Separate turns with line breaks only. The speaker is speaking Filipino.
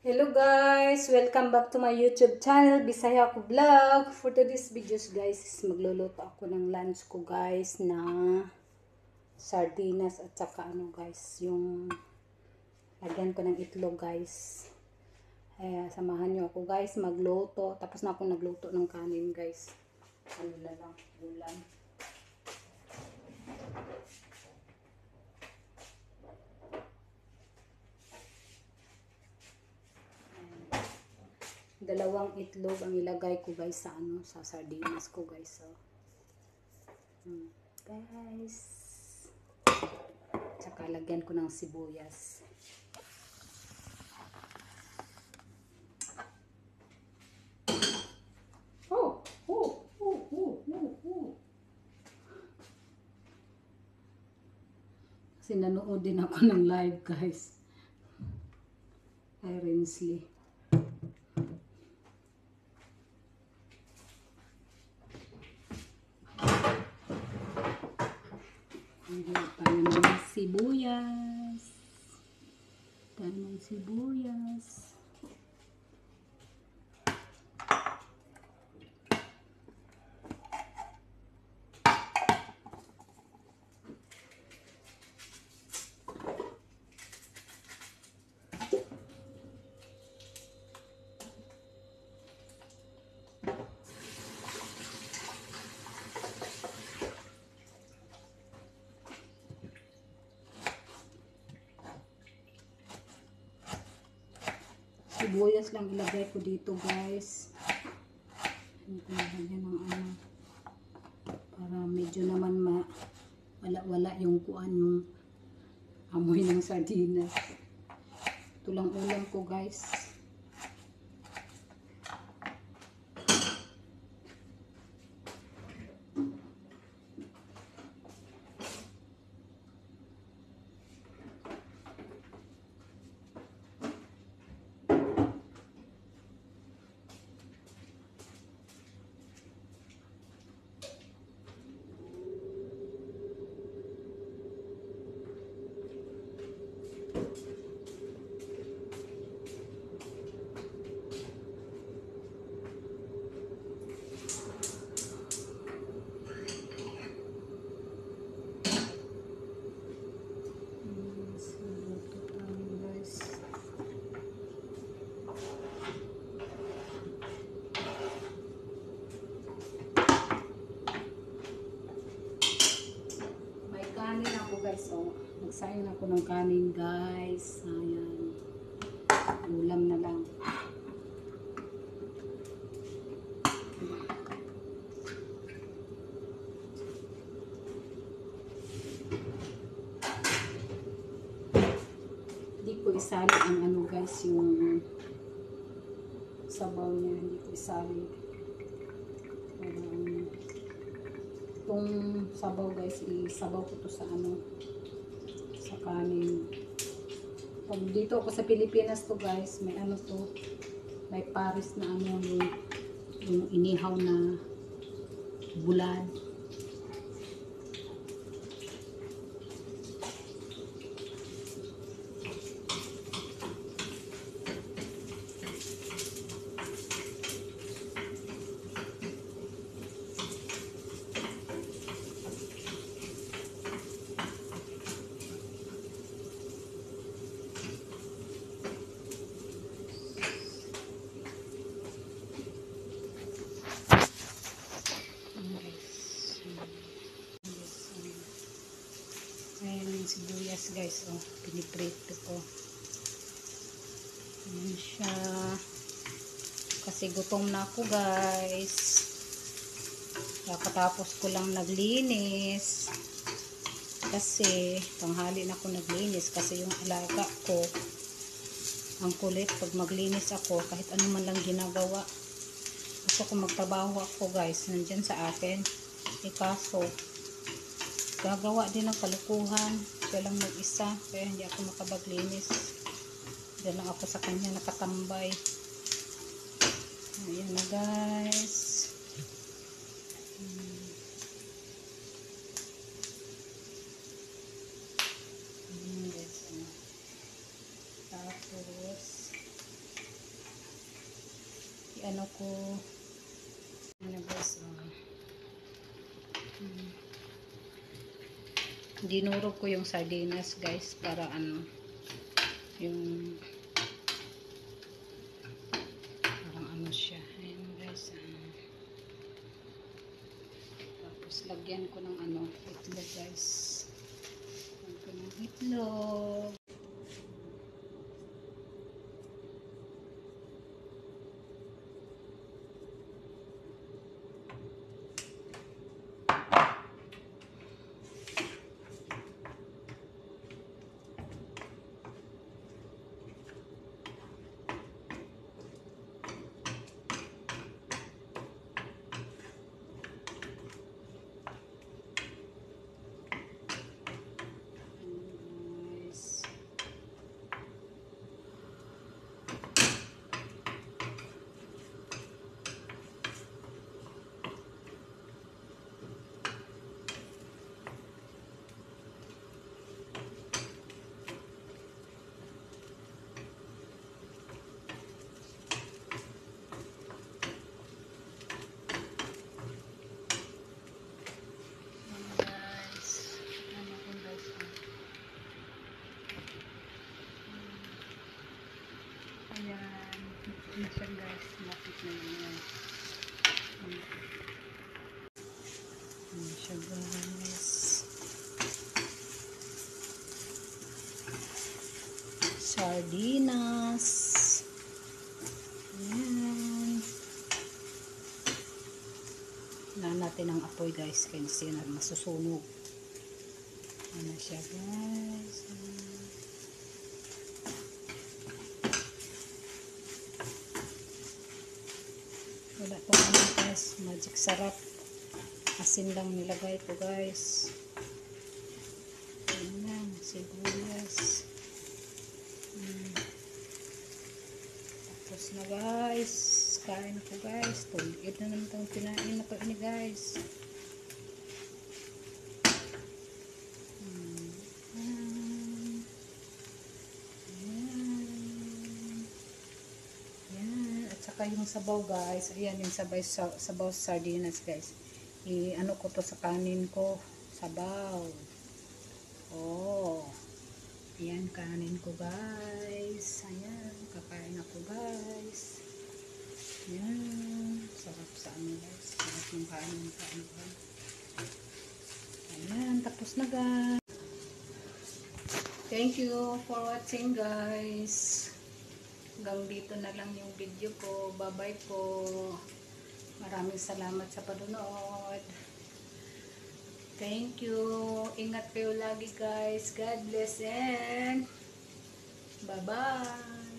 Hello guys! Welcome back to my YouTube channel, Bisaya Ko Vlog. For today's videos guys, magluluto ako ng lunch ko guys na sardinas at saka guys, yung lagyan ko ng itlog guys. Samahan nyo ako guys magluto. Tapos na ako nagluto ng kanin guys. Ano na lang, ulam. Dalawang itlog ang ilagay ko guys sa sa sardinas ko guys. So, guys. Tsaka lagyan ko ng sibuyas. Kasi nanood din ako ng live guys. Kay Rensley. Tayo ng sibuyas. Tayo ng sibuyas. Sibuyas lang ilagay ko dito guys. Hindi ko nalagyan ng para medyo naman wala yung yung amoy ng sardinas. Ito lang ulam ko guys. Guys, nagsayin ako ng kanin guys. Ayan. Ulam na lang. Hindi ko isali ang guys, yung sabaw niya. Hindi ko isali. Itong sabaw guys, isabaw ko to sa sa kanin. Pag dito ako sa Pilipinas to guys, may to, may pares na yung inihaw na bulad. Ayan yung sibuyas guys, piniprito ko. Ayan siya. Kasi gutom na ako guys. Katapos ko lang naglinis. Kasi tanghali na ako naglinis. Kasi yung alaga ko, ang kulit pag maglinis ako, kahit ano man lang ginagawa. Gusto ko magtrabaho ako guys, nandyan sa akin. Kaso gagawa din ng kalukuhan. Siya lang mag-isa, kaya hindi ako makapaglinis. Diyan lang ako sa kanya nakatambay. Ayan na guys. Ayan guys. Tapos ano ko, ano guys, dinurog ko yung sardinas guys para ano, yung parang ano siya. Ayan guys, tapos lagyan ko ng ano, itlog guys. Lagyan ko ng itlog. Ayan, yun siya guys, lapit na yan. Yun siya guys. Sardinas. Ayan. Tingnan natin ang apoy guys, kasi masusunog. Ano siya guys. Wala pong ano guys, magic sarap. Asin lang nilagay ko guys. Ayan lang, sibuyas. Tapos na guys, kain ko guys. Tuligid na naman itong kinain na to ini guys. Saka yung sabaw guys, ayan yung sabaw sardinas guys. I-ano ko to sa kanin ko, sabaw. Oh. Ayan kanin ko guys. Ayan, kakain ako guys. Ayan, sarap sa ano guys. Sarap yung kanin ko. Ayan, tapos na guys. Thank you for watching guys. Hanggang dito na lang yung video ko. Bye-bye po. Maraming salamat sa panonood. Thank you. Ingat kayo lagi guys. God bless and bye-bye.